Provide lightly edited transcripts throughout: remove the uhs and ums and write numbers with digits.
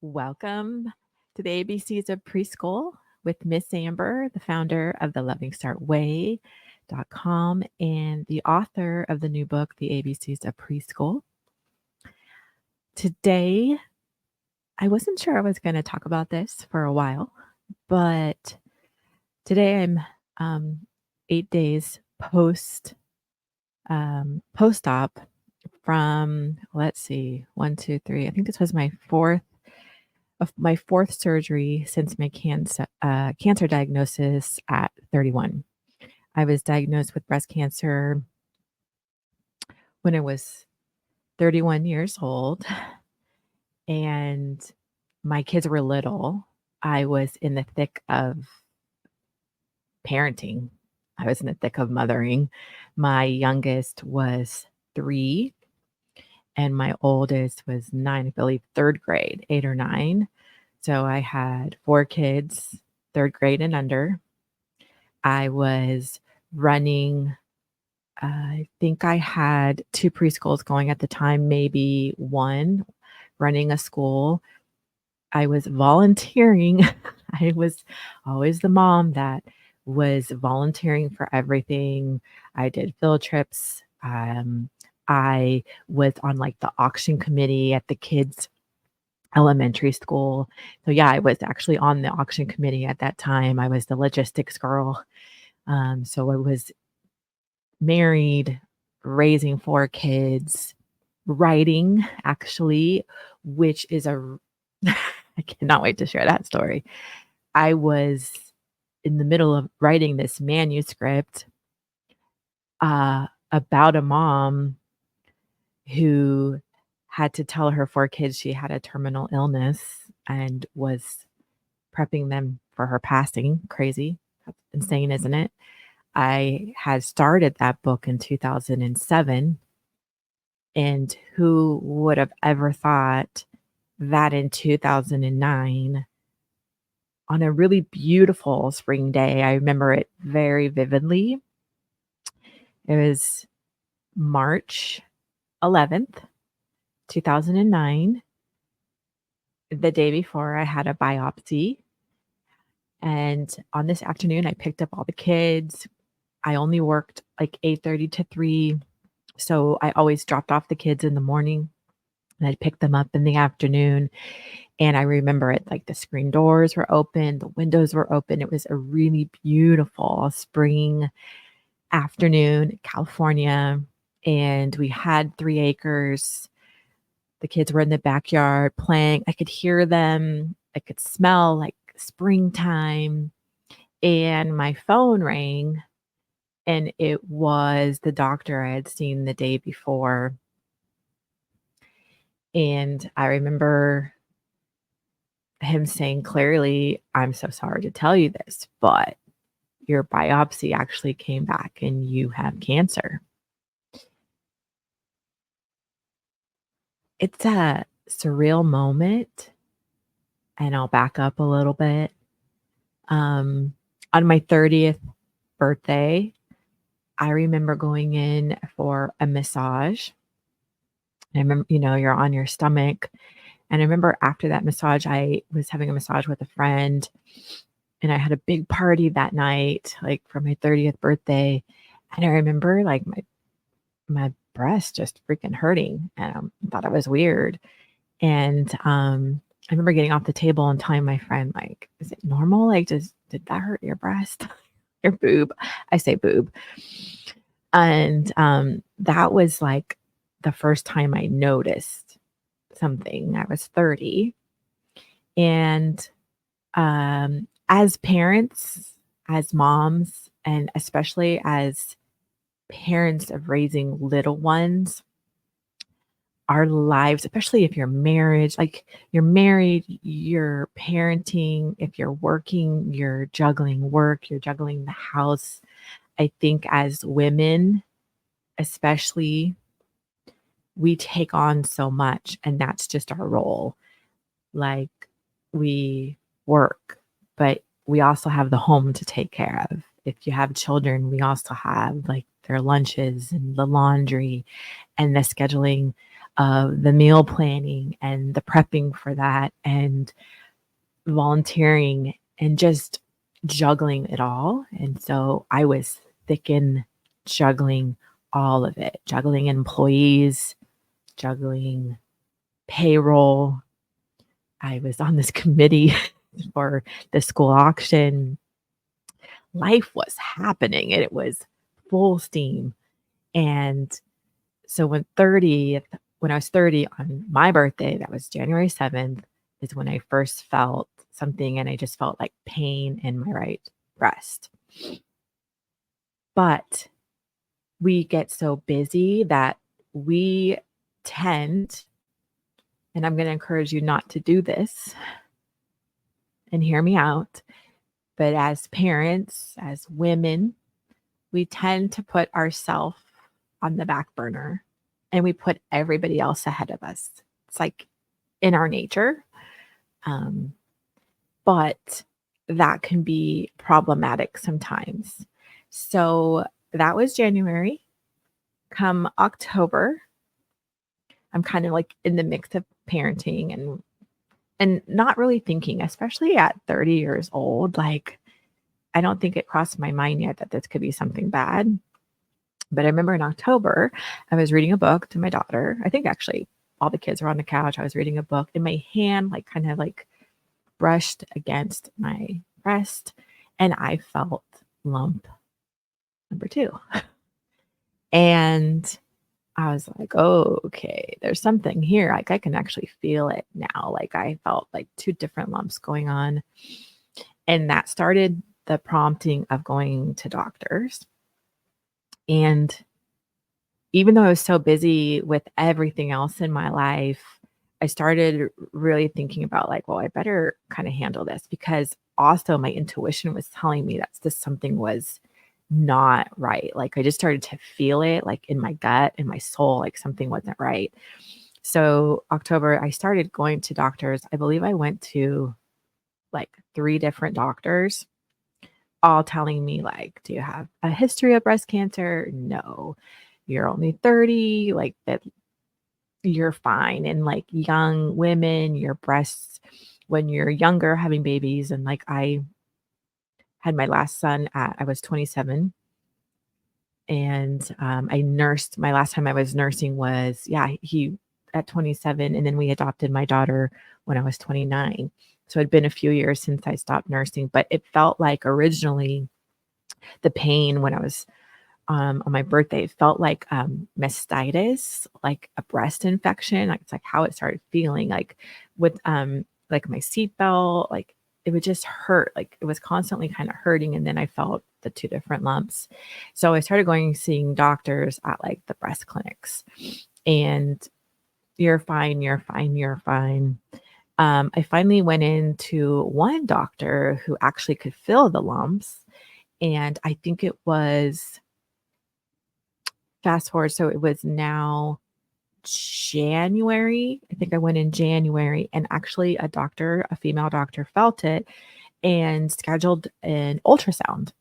Welcome to the ABCs of Preschool with Miss Amber, the founder of the lovingstartway.com and the author of the new book, The ABCs of Preschool. Today, I wasn't sure I was going to talk about this for a while, but today I'm 8 days post-op from, let's see, 1, 2, 3. I think this was my fourth surgery since my cancer diagnosis at 31. I was diagnosed with breast cancer when I was 31 years old, and my kids were little. I was in the thick of parenting. I was in the thick of mothering. My youngest was 3, and my oldest was 9, I believe, 3rd grade, 8 or 9. So I had 4 kids, 3rd grade and under. I was running, I think I had 2 preschools going at the time, maybe 1, running a school. I was volunteering. I was always the mom that was volunteering for everything. I did field trips. I was on like the auction committee at the kids' elementary school. So yeah, I was actually on the auction committee at that time. I was the logistics girl. So I was married, raising 4 kids, writing actually, which is I cannot wait to share that story. I was in the middle of writing this manuscript about a mom who had to tell her 4 kids she had a terminal illness and was prepping them for her passing. Crazy. That's insane, isn't it? I had started that book in 2007, and who would have ever thought that in 2009, on a really beautiful spring day, I remember it very vividly. It was March 11th, 2009. The day before, I had a biopsy. And on this afternoon, I picked up all the kids. I only worked like 8:30 to 3. So I always dropped off the kids in the morning and I'd pick them up in the afternoon. And I remember it like the screen doors were open, the windows were open. It was a really beautiful spring afternoon in California. And we had 3 acres. The kids were in the backyard playing. I could hear them. I could smell like springtime. And my phone rang, and it was the doctor I had seen the day before. And I remember him saying clearly, "I'm so sorry to tell you this, but your biopsy actually came back and you have cancer." It's a surreal moment, and I'll back up a little bit. On my 30th birthday, I remember going in for a massage. I remember, you're on your stomach. And I remember after that massage, I was having a massage with a friend, and I had a big party that night, like for my 30th birthday. And I remember like my breast just freaking hurting, and I thought it was weird. And I remember getting off the table and telling my friend, like, "Is it normal? Like, did that hurt your breast?" Your boob. I say boob. And that was like the first time I noticed something. I was 30. And as parents, as moms, and especially as parents of raising little ones, our lives, especially if you're married, like you're married, you're parenting, if you're working, you're juggling work, you're juggling the house. I think as women, especially, we take on so much, and that's just our role. Like, we work, but we also have the home to take care of. If you have children, we also have like their lunches and the laundry and the scheduling of the meal planning and the prepping for that and volunteering and just juggling it all. And so I was thick in juggling all of it, juggling employees, juggling payroll. I was on this committee for the school auction. Life was happening and it was full steam. And so when I was 30 on my birthday, that was January 7th, is when I first felt something and I just felt like pain in my right breast. But we get so busy that we tend, and I'm going to encourage you not to do this and hear me out, but as parents, as women, we tend to put ourselves on the back burner and we put everybody else ahead of us. It's like in our nature. But that can be problematic sometimes. So that was January. Come October, I'm kind of like in the mix of parenting and not really thinking, especially at 30 years old, like I don't think it crossed my mind yet that this could be something bad. But I remember in October, I was reading a book to my daughter. I think actually all the kids were on the couch. I was reading a book and my hand like kind of like brushed against my breast and I felt lump number 2. And I was like, oh, okay, there's something here. Like I can actually feel it now. Like I felt like 2 different lumps going on. And that started the prompting of going to doctors. And even though I was so busy with everything else in my life, I started really thinking about like, well, I better kind of handle this because also my intuition was telling me that this something was not right. Like I just started to feel it like in my gut, in my soul, like something wasn't right. So October, I started going to doctors. I believe I went to like 3 different doctors, all telling me like, do you have a history of breast cancer? No. You're only 30, like that you're fine. And like young women, your breasts, when you're younger, having babies. And like I had my last son I was 27 and I nursed, my last time I was nursing was, he at 27. And then we adopted my daughter when I was 29. So it'd been a few years since I stopped nursing, but it felt like originally the pain when I was on my birthday, it felt like mastitis, like a breast infection. Like it's like how it started feeling like with like my seatbelt, like it would just hurt. Like it was constantly kind of hurting. And then I felt the 2 different lumps. So I started seeing doctors at like the breast clinics and you're fine, you're fine, you're fine. I finally went into one doctor who actually could feel the lumps. And I think it was fast forward. So it was now January. I think I went in January and actually a female doctor felt it and scheduled an ultrasound.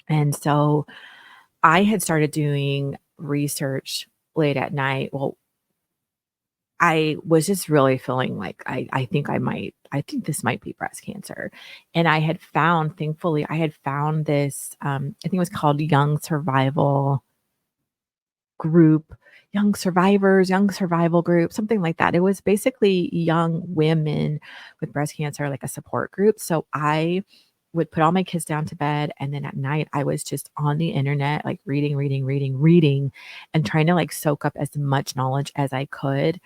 And so I had started doing research late at night. Well, I was just really feeling like I think this might be breast cancer. And I had found, thankfully, I had found this, I think it was called Young Survival Group, Young Survivors, Young Survival Group, something like that. It was basically young women with breast cancer, like a support group. So I would put all my kids down to bed. And then at night, I was just on the internet, like reading, and trying to like soak up as much knowledge as I could.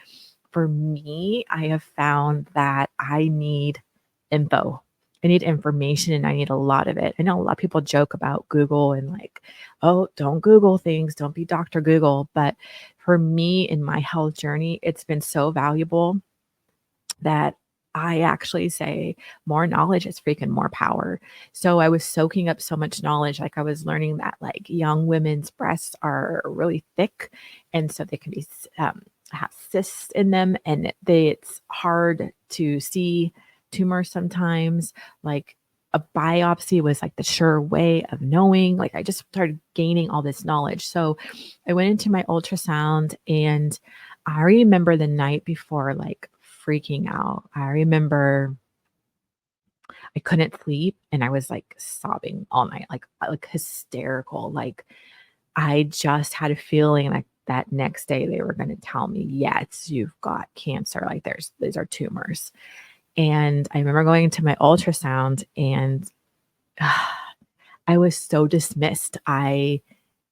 For me, I have found that I need info. I need information and I need a lot of it. I know a lot of people joke about Google and like, oh, don't Google things, don't be Dr. Google. But for me in my health journey, it's been so valuable that I actually say more knowledge is freaking more power. So I was soaking up so much knowledge. Like I was learning that like young women's breasts are really thick. And so they can be, have cysts in them and it's hard to see tumors sometimes. Like a biopsy was like the sure way of knowing. Like I just started gaining all this knowledge. So I went into my ultrasound and I remember the night before, like, freaking out. I remember I couldn't sleep and I was, like, sobbing all night, like hysterical, like, I just had a feeling like that next day they were gonna tell me, "Yes, you've got cancer, like, these are tumors." And I remember going to my ultrasound and I was so dismissed. I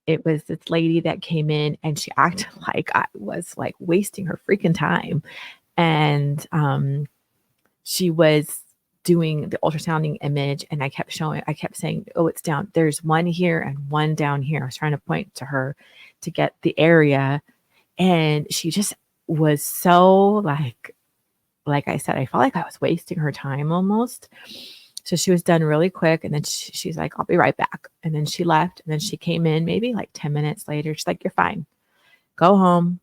It was this lady that came in and she acted like I was, like, wasting her freaking time, and, she was doing the ultrasounding image, and I kept saying, "Oh, it's down. There's one here and one down here." I was trying to point to her to get the area, and she just was so, like I said, I felt like I was wasting her time almost. So she was done really quick, and then she's like, "I'll be right back." And then she left, and then she came in maybe like 10 minutes later. She's like, "You're fine. Go home.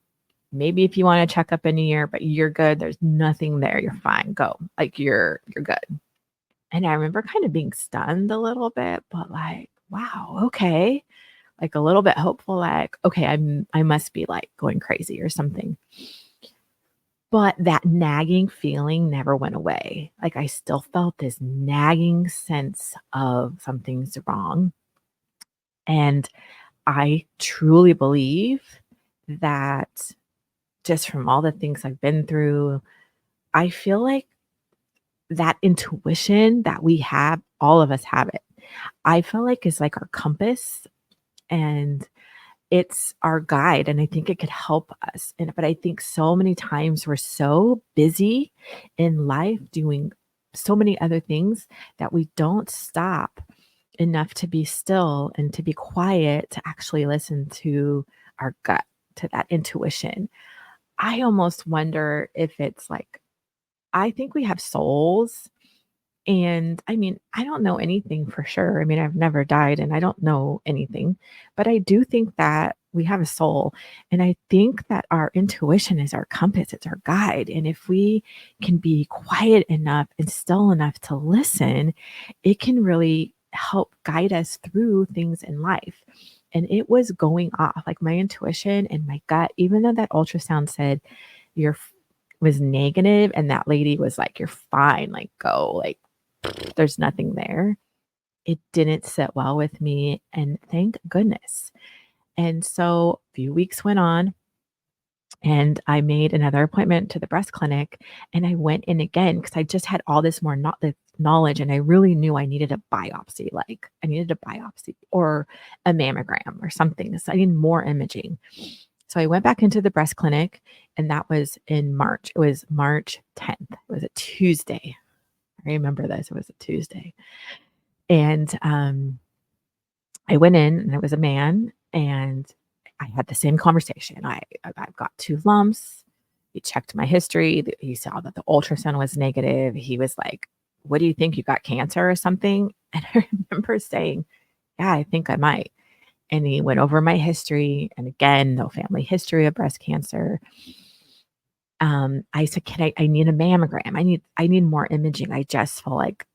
Maybe if you wanna check up in a year, but you're good. There's nothing there. You're fine. Go. Like, you're good." And I remember kind of being stunned a little bit, but like, "Wow, okay." Like, a little bit hopeful, like, "Okay, I must be, like, going crazy or something." But that nagging feeling never went away. Like, I still felt this nagging sense of something's wrong, and I truly believe that just from all the things I've been through, I feel like that intuition that we have, all of us have it. I feel like it's like our compass and it's our guide, and I think it could help us. But I think so many times we're so busy in life doing so many other things that we don't stop enough to be still and to be quiet to actually listen to our gut, to that intuition. I almost wonder if it's like, I think we have souls. And I mean, I don't know anything for sure. I mean, I've never died and I don't know anything, but I do think that we have a soul. And I think that our intuition is our compass, it's our guide. And if we can be quiet enough and still enough to listen, it can really help guide us through things in life. And it was going off like my intuition and my gut, even though that ultrasound said you're was negative and that lady was like, "You're fine, like go, like there's nothing there." It didn't sit well with me, and thank goodness. And so a few weeks went on, and I made another appointment to the breast clinic, and I went in again because I just had all this more the knowledge, and I really knew I needed a biopsy, like, I needed a biopsy or a mammogram or something, so I needed more imaging. So I went back into the breast clinic, and that was in March. It was March 10th. It was a Tuesday. I remember this. It was a Tuesday. And, I went in and it was a man and I had the same conversation. I've got 2 lumps. He checked my history. He saw that the ultrasound was negative. He was like, "What do you think? You got cancer or something?" And I remember saying, "Yeah, I think I might." And he went over my history and again, no family history of breast cancer. I said, "Can I need a mammogram. I need more imaging. I just feel like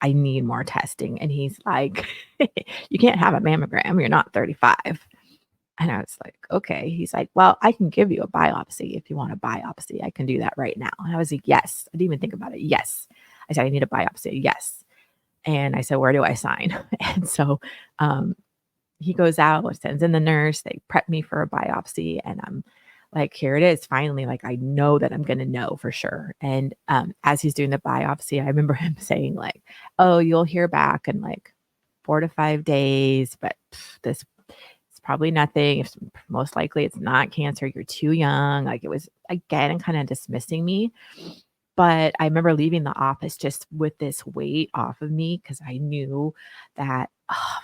I need more testing." And he's like, "You can't have a mammogram. You're not 35." And I was like, "Okay." He's like, "Well, I can give you a biopsy if you want a biopsy. I can do that right now." And I was like, "Yes." I didn't even think about it. "Yes." I said, "I need a biopsy." "Yes." And I said, "Where do I sign?" And so, he goes out, sends in the nurse, they prep me for a biopsy, and I'm like, "Here it is, finally." Like, I know that I'm gonna know for sure. And, as he's doing the biopsy, I remember him saying like, "Oh, you'll hear back in like 4 to 5 days, but this it's probably nothing. It's most likely it's not cancer. You're too young." Like, it was again kind of dismissing me. But I remember leaving the office just with this weight off of me because I knew that,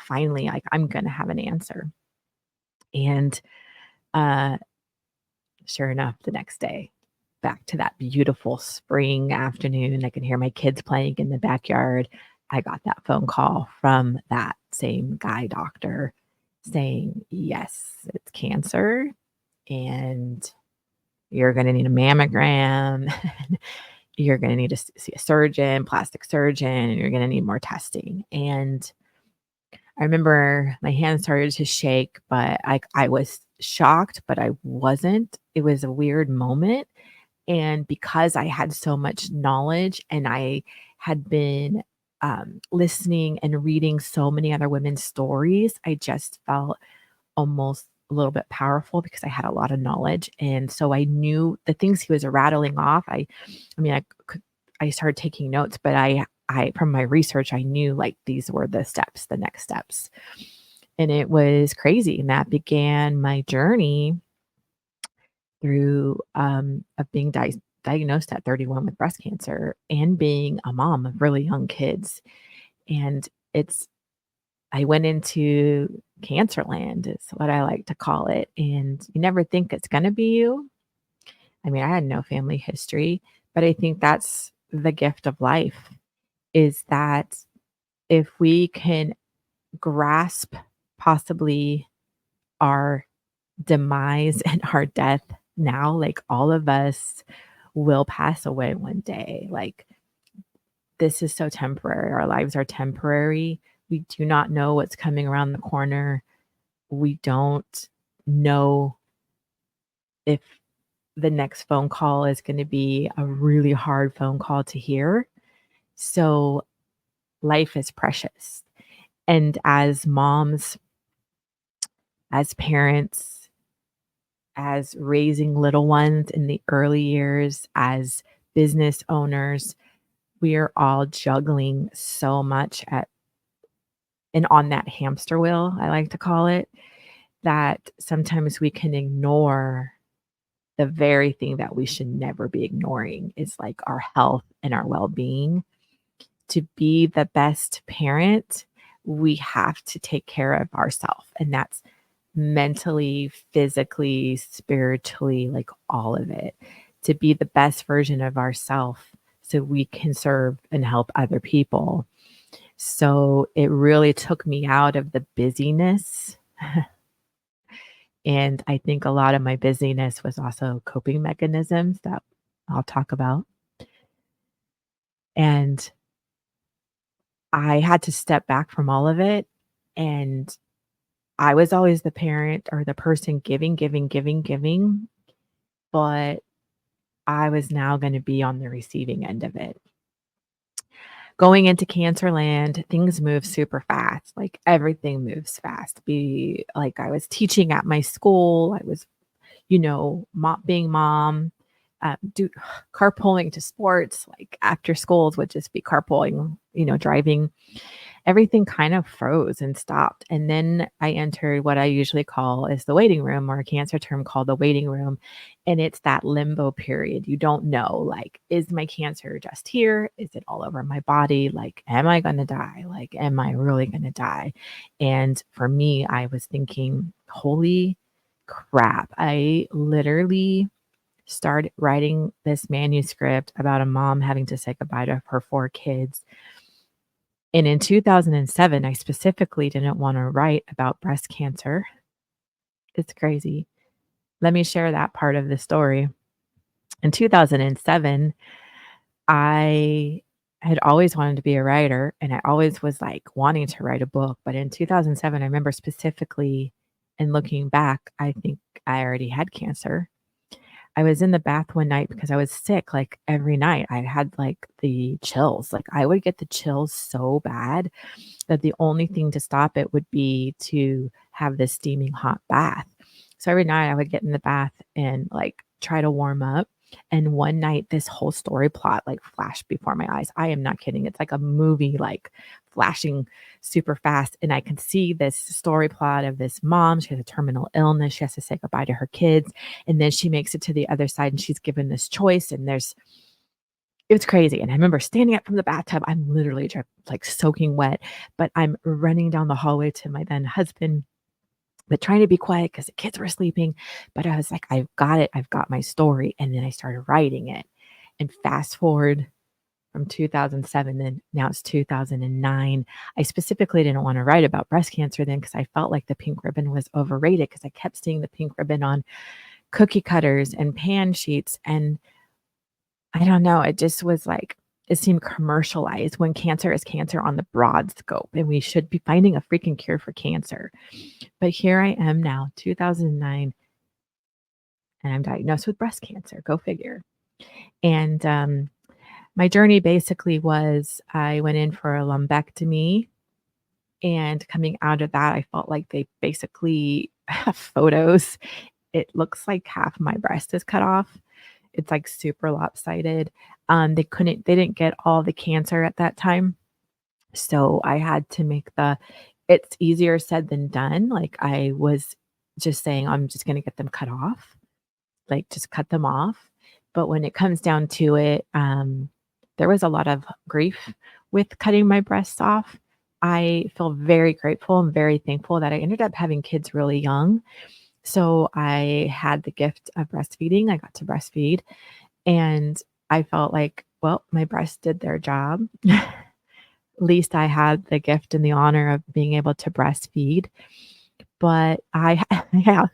finally, like, I'm gonna have an answer. And, uh, sure enough, the next day, back to that beautiful spring afternoon, I can hear my kids playing in the backyard. I got that phone call from that same guy doctor saying, "Yes, it's cancer, and you're gonna need a mammogram, you're gonna need to see a surgeon, plastic surgeon, and you're gonna need more testing." And I remember my hand started to shake, but I was shocked, but I wasn't. It was a weird moment. And because I had so much knowledge and I had been listening and reading so many other women's stories, I just felt almost a little bit powerful because I had a lot of knowledge. And so I knew the things he was rattling off. I mean, I started taking notes, but from my research, I knew like these were the steps, the next steps. And it was crazy. And that began my journey through of being diagnosed at 31 with breast cancer and being a mom of really young kids. And it's I went into cancer land is what I like to call it. And you never think it's going to be you. I mean, I had no family history, but I think that's the gift of life is that if we can grasp possibly our demise and our death now, like all of us will pass away one day. Like this is so temporary. Our lives are temporary. We do not know what's coming around the corner. We don't know if the next phone call is going to be a really hard phone call to hear. So life is precious. And as moms, as parents, as raising little ones in the early years, as business owners, we are all juggling so much and on that hamster wheel, I like to call it, that sometimes we can ignore the very thing that we should never be ignoring is like our health and our well-being. To be the best parent, we have to take care of ourselves. And that's mentally, physically, spiritually, like all of it. To be the best version of ourselves so we can serve and help other people. So it really took me out of the busyness. And I think a lot of my busyness was also coping mechanisms that I'll talk about. And I had to step back from all of it. And I was always the parent or the person giving, giving, giving, giving. But I was now going to be on the receiving end of it. Going into cancer land, things move super fast. Like everything moves fast. I was teaching at my school. I was, being mom, do carpooling to sports, like after schools would just be carpooling, driving. Everything kind of froze and stopped. And then I entered what I usually call is the waiting room, or a cancer term called the waiting room. And it's that limbo period. You don't know, like, is my cancer just here? Is it all over my body? Like, am I going to die? Like, am I really going to die? And for me, I was thinking, holy crap. I literally started writing this manuscript about a mom having to say goodbye to her 4 kids. And in 2007, I specifically didn't want to write about breast cancer. It's crazy. Let me share that part of the story. In 2007, I had always wanted to be a writer, and I always was like wanting to write a book. But in 2007, I remember specifically, and looking back, I think I already had cancer. I was in the bath one night because I was sick like every night. I had like the chills. Like I would get the chills so bad that the only thing to stop it would be to have this steaming hot bath. So every night I would get in the bath and like try to warm up. And one night this whole story plot like flashed before my eyes. I am not kidding. It's like a movie, like flashing super fast. And I can see this story plot of this mom. She has a terminal illness. She has to say goodbye to her kids. And then she makes it to the other side and she's given this choice. And it's crazy. And I remember standing up from the bathtub. I'm literally like soaking wet, but I'm running down the hallway to my then husband, but trying to be quiet because the kids were sleeping. But I was like, I've got it. I've got my story. And then I started writing it. And fast forward from 2007, and now it's 2009. I specifically didn't want to write about breast cancer then because I felt like the pink ribbon was overrated because I kept seeing the pink ribbon on cookie cutters and pan sheets. And I don't know, it just was like, it seemed commercialized when cancer is cancer on the broad scope, and we should be finding a freaking cure for cancer. But here I am now, 2009, and I'm diagnosed with breast cancer. Go figure. And my journey basically was I went in for a lumpectomy, and coming out of that, I felt like they basically have photos. It looks like half my breast is cut off. It's like super lopsided. They didn't get all the cancer at that time. So I had to make it's easier said than done. Like I was just saying, I'm just going to get them cut off, like just cut them off. But when it comes down to it, there was a lot of grief with cutting my breasts off. I feel very grateful and very thankful that I ended up having kids really young. So I had the gift of breastfeeding. I got to breastfeed, and I felt like, well, my breasts did their job. At least I had the gift and the honor of being able to breastfeed. But yeah,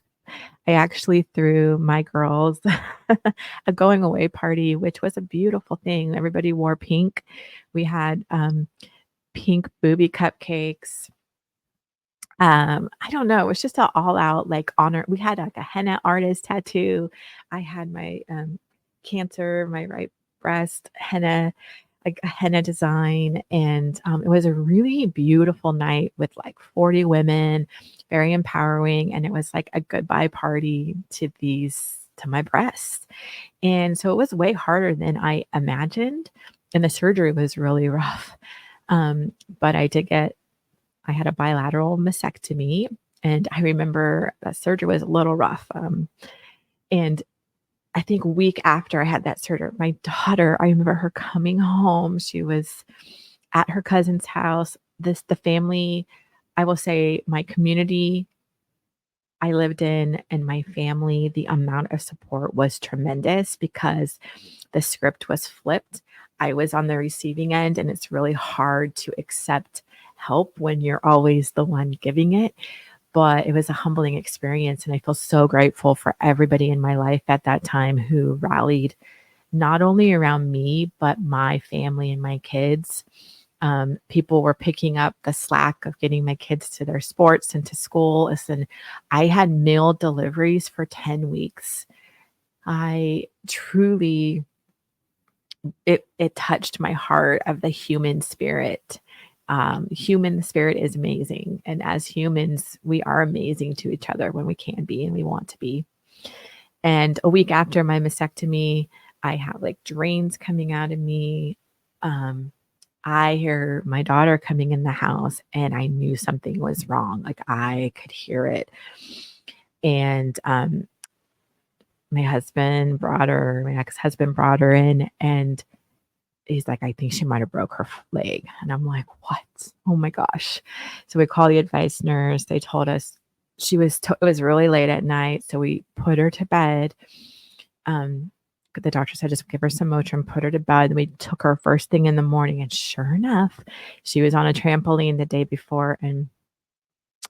I actually threw my girls a going away party, which was a beautiful thing. Everybody wore pink. We had pink booby cupcakes. I don't know. It was just an all out like honor. We had like a henna artist tattoo. I had my cancer, my right breast henna, like a henna design. And it was a really beautiful night with like 40 women, very empowering. And it was like a goodbye party to my breasts. And so it was way harder than I imagined. And the surgery was really rough. But I had a bilateral mastectomy, and I remember that surgery was a little rough. And I think a week after I had that surgery, my daughter, I remember her coming home. She was at her cousin's house. The family, I will say my community I lived in and my family, the amount of support was tremendous because the script was flipped. I was on the receiving end, and it's really hard to accept help when you're always the one giving it. But it was a humbling experience. And I feel so grateful for everybody in my life at that time who rallied not only around me, but my family and my kids. People were picking up the slack of getting my kids to their sports and to school. Listen, I had meal deliveries for 10 weeks. I truly, it touched my heart of the human spirit. Human spirit is amazing. And as humans, we are amazing to each other when we can be and we want to be. And a week after my mastectomy, I have like drains coming out of me. I hear my daughter coming in the house, and I knew something was wrong. Like I could hear it. And my ex-husband brought her in, and he's like, I think she might have broke her leg. And I'm like, what? Oh my gosh. So we called the advice nurse. They told us it was really late at night. So we put her to bed. The doctor said, just give her some Motrin, put her to bed. And we took her first thing in the morning. And sure enough, she was on a trampoline the day before. And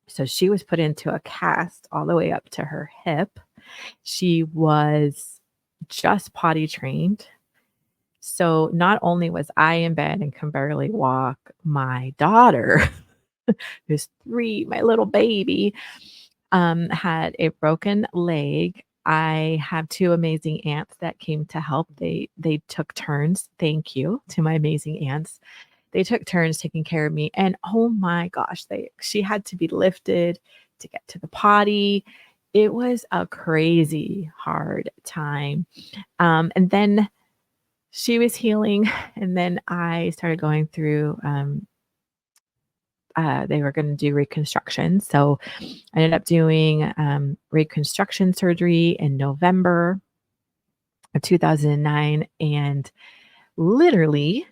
so she was put into a cast all the way up to her hip. She was just potty trained. So not only was I in bed and can barely walk, my daughter, who's 3, my little baby, had a broken leg. I have 2 amazing aunts that came to help. They took turns. Thank you to my amazing aunts. They took turns taking care of me. And oh my gosh, she had to be lifted to get to the potty. It was a crazy hard time. And then she was healing, and then I started going through, they were going to do reconstruction. So I ended up doing reconstruction surgery in November of 2009. And literally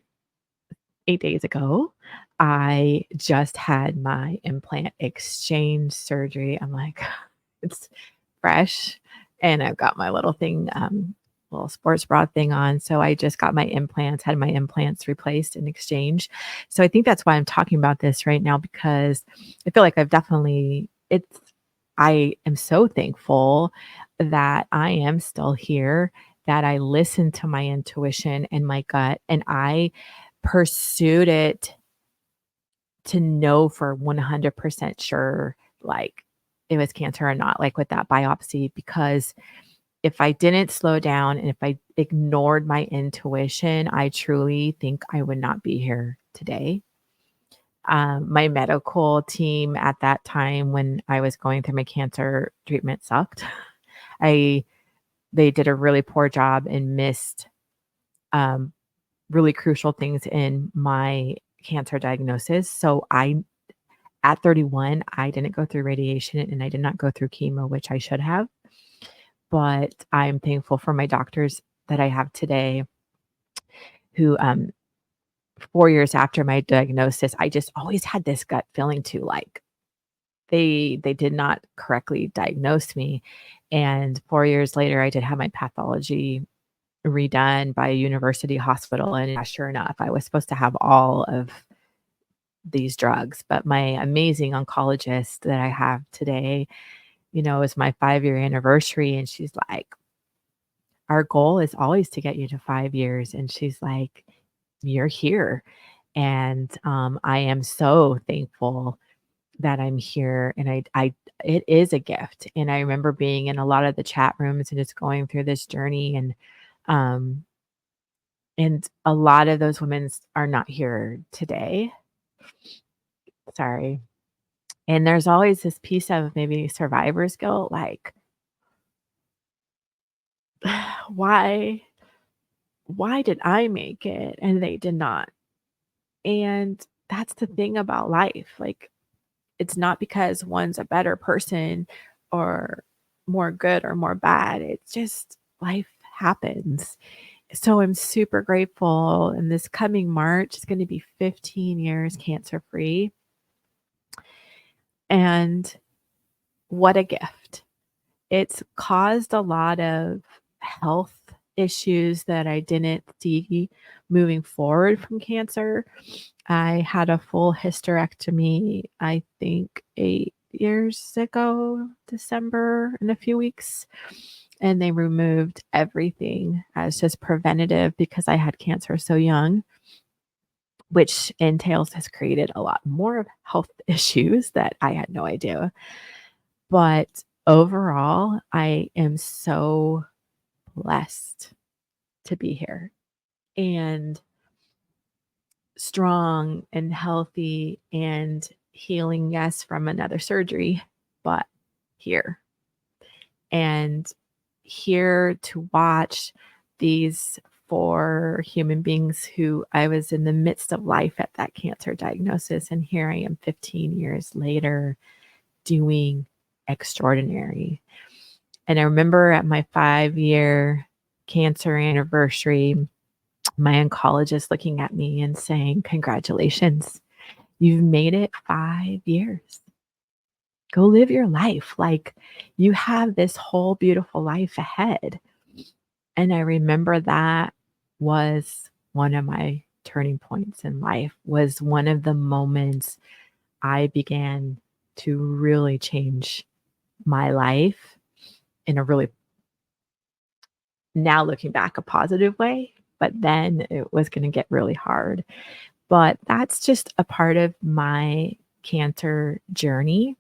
8 days ago, I just had my implant exchange surgery. I'm like, it's fresh. And I've got my little thing, little sports bra thing on. So I just got had my implants replaced in exchange. So I think that's why I'm talking about this right now, because I feel like I am so thankful that I am still here. that I listened to my intuition and my gut, and I pursued it to know for 100% sure, like, it was cancer or not, like, with that biopsy, because if I didn't slow down and if I ignored my intuition, I truly think I would not be here today. My medical team at that time when I was going through my cancer treatment sucked. I They did a really poor job and missed, um, really crucial things in my cancer diagnosis. So at 31, I didn't go through radiation and I did not go through chemo, which I should have. But I'm thankful for my doctors that I have today who, 4 years after my diagnosis, I just always had this gut feeling too, like, they did not correctly diagnose me, and 4 years later, I did have my pathology redone by a university hospital, and yeah, sure enough, I was supposed to have all of these drugs, but my amazing oncologist that I have today, is my 5-year anniversary, and she's like, "Our goal is always to get you to 5 years," and she's like, "You're here." And, I am so thankful that I'm here, and I it is a gift, and I remember being in a lot of the chat rooms and just going through this journey, um, and a lot of those women are not here today. Sorry. And there's always this piece of maybe survivor's guilt, like, "Why why did I make it and they did not?" And that's the thing about life, like, it's not because one's a better person or more good or more bad, it's just life happens. So I'm super grateful, and this coming March is gonna be 15 years cancer-free, and what a gift. It's caused a lot of health issues that I didn't see moving forward from cancer. I had a full hysterectomy, I think 8 years ago, December, in a few weeks, and they removed everything as just preventative because I had cancer so young, which entails has created a lot more of health issues that I had no idea. But overall, I am so blessed to be here and strong and healthy and healing, yes, from another surgery, but here. And here to watch these 4 human beings who I was in the midst of life at that cancer diagnosis, and here I am 15 years later doing extraordinary. And I remember at my 5-year cancer anniversary, my oncologist looking at me and saying, "Congratulations, you've made it 5 years. Go live your life. Like, you have this whole beautiful life ahead." And I remember that was one of my turning points in life, was one of the moments I began to really change my life in a really, now looking back, a positive way, but then it was gonna get really hard. But that's just a part of my cancer journey.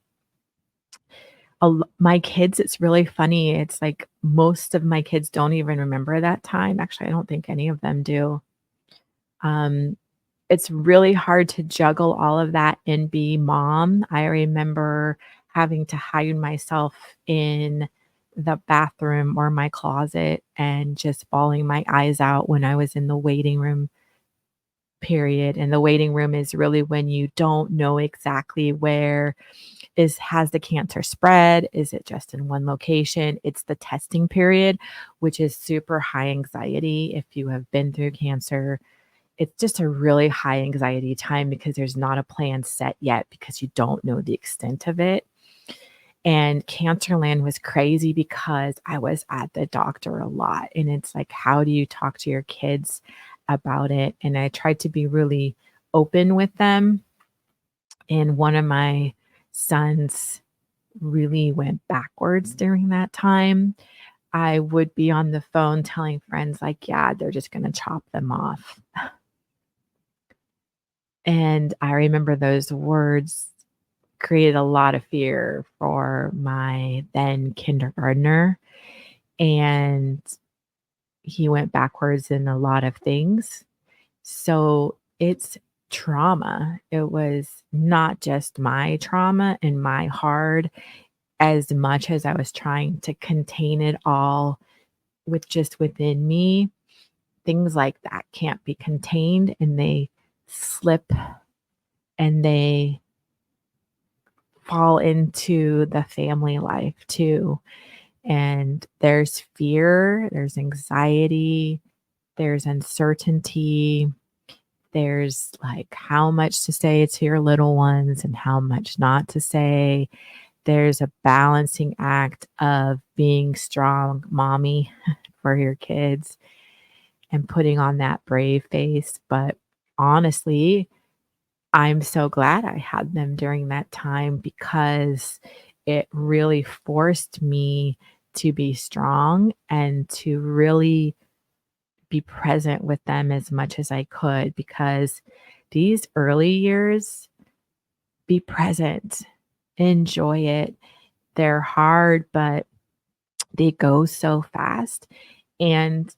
My kids, it's really funny, it's like most of my kids don't even remember that time. Actually, I don't think any of them do. Um, it's really hard to juggle all of that and be mom. I remember having to hide myself in the bathroom or my closet and just bawling my eyes out when I was in the waiting room period, and the waiting room is really when you don't know exactly where has the cancer spread? Is it just in one location? It's the testing period, which is super high anxiety if you have been through cancer. It's just a really high anxiety time because there's not a plan set yet because you don't know the extent of it. And Cancerland was crazy because I was at the doctor a lot, and it's like, how do you talk to your kids about it? And I tried to be really open with them. And one of my sons really went backwards during that time. I would be on the phone telling friends like, "Yeah, they're just gonna chop them off." And I remember those words created a lot of fear for my then kindergartner, and he went backwards in a lot of things. So it's trauma. It was not just my trauma and my hard as much as I was trying to contain it all with just within me. Things like that can't be contained and they slip and they fall into the family life too. And there's fear, there's anxiety, there's uncertainty, there's like how much to say to your little ones and how much not to say. There's a balancing act of being strong mommy for your kids and putting on that brave face. But honestly, I'm so glad I had them during that time because it really forced me to be strong and to really be present with them as much as I could because these early years, be present, enjoy it. They're hard, but they go so fast. And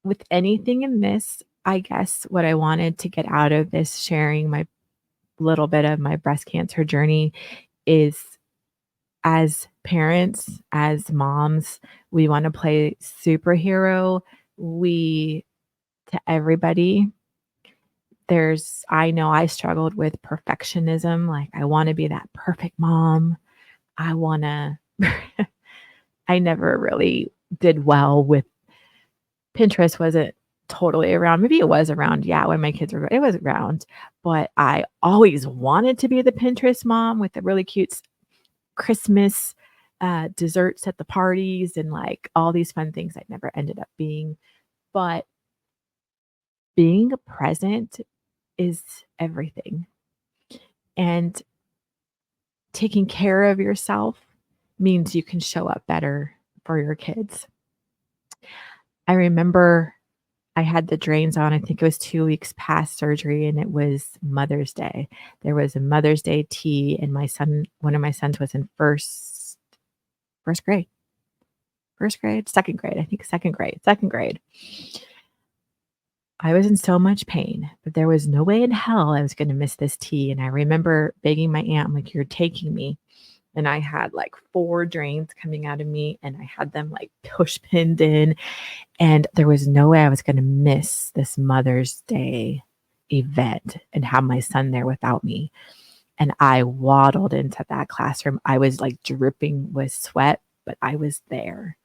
with anything in this, I guess what I wanted to get out of this sharing my little bit of my breast cancer journey is as parents, as moms, we want to play superhero. We, to everybody, I know I struggled with perfectionism. Like, I want to be that perfect mom. I want to, I never really did well with Pinterest wasn't totally around. Maybe it was around, yeah, when my kids were it was around, but I always wanted to be the Pinterest mom with the really cute Christmas, desserts at the parties and, like, all these fun things I never ended up being, but being present is everything, and taking care of yourself means you can show up better for your kids. I remember I had the drains on, I think it was 2 weeks past surgery, and it was Mother's Day. There was a Mother's Day tea, and one of my sons was in first grade, second grade, I think second grade. I was in so much pain, but there was no way in hell I was gonna miss this tea, and I remember begging my aunt, I'm like, "You're taking me." And I had, like, 4 drains coming out of me, and I had them, like, push pinned in. And there was no way I was gonna miss this Mother's Day event and have my son there without me. And I waddled into that classroom. I was, like, dripping with sweat, but I was there.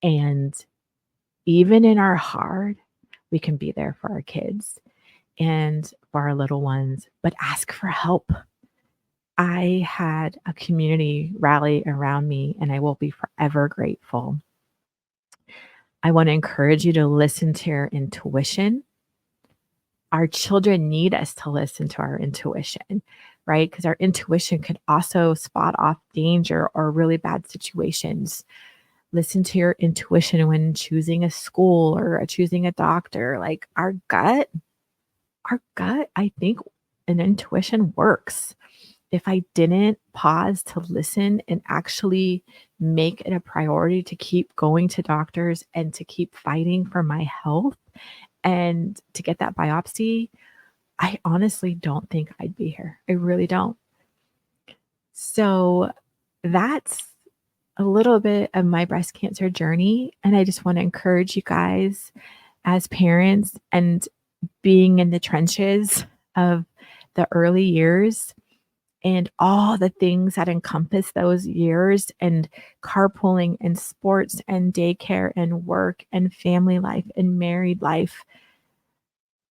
And even in our hard, we can be there for our kids and for our little ones, but ask for help. I had a community rally around me, and I will be forever grateful. I wanna encourage you to listen to your intuition. Our children need us to listen to our intuition, right? Because our intuition could also spot off danger or really bad situations. Listen to your intuition when choosing a school or choosing a doctor. Like our gut, I think an intuition works. If I didn't pause to listen and actually make it a priority to keep going to doctors and to keep fighting for my health and to get that biopsy, I honestly don't think I'd be here. I really don't. So that's a little bit of my breast cancer journey. And I just want to encourage you guys as parents and being in the trenches of the early years and all the things that encompass those years and carpooling and sports and daycare and work and family life and married life.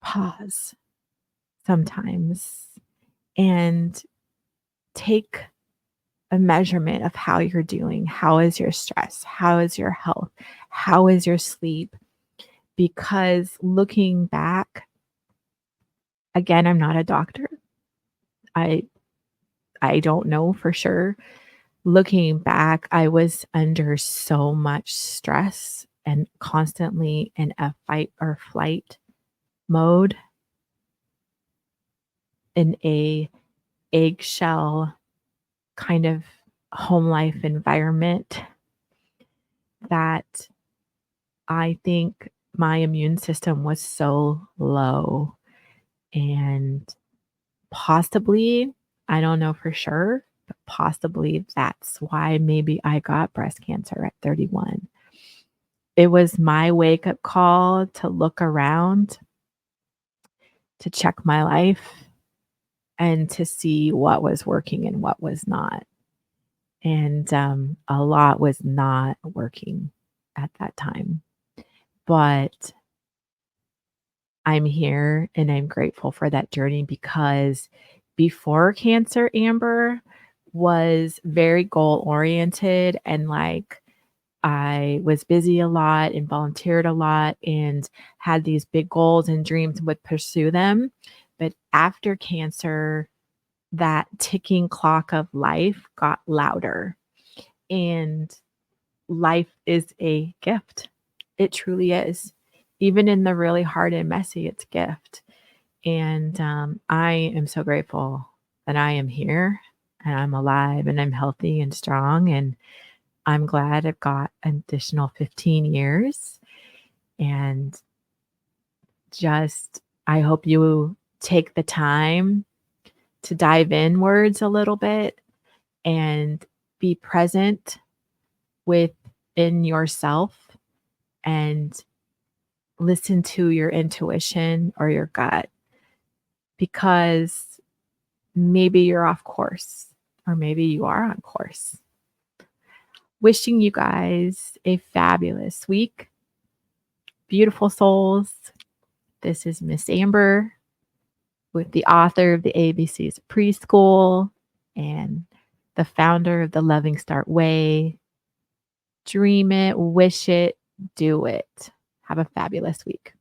Pause sometimes and take a measurement of how you're doing. How is your stress? How is your health? How is your sleep? Because looking back, again, I'm not a doctor. I I don't know for sure, Looking back, I was under so much stress and constantly in a fight or flight mode, in a eggshell kind of home life environment that I think my immune system was so low. And possibly, I don't know for sure, but possibly that's why maybe I got breast cancer at 31. It was my wake up call to look around, to check my life, and to see what was working and what was not. And a lot was not working at that time. But I'm here and I'm grateful for that journey because before cancer, Amber was very goal oriented and like I was busy a lot and volunteered a lot and had these big goals and dreams and would pursue them. But after cancer, that ticking clock of life got louder. And life is a gift. It truly is. Even in the really hard and messy, it's a gift. And I am so grateful that I am here and I'm alive and I'm healthy and strong. And I'm glad I've got an additional 15 years. And just, I hope you take the time to dive inwards a little bit and be present within yourself and listen to your intuition or your gut because maybe you're off course or maybe you are on course. Wishing you guys a fabulous week. Beautiful souls. This is Miss Amber with the author of the ABCs of Preschool and the founder of the Loving Start Way. Dream it, wish it, do it. Have a fabulous week.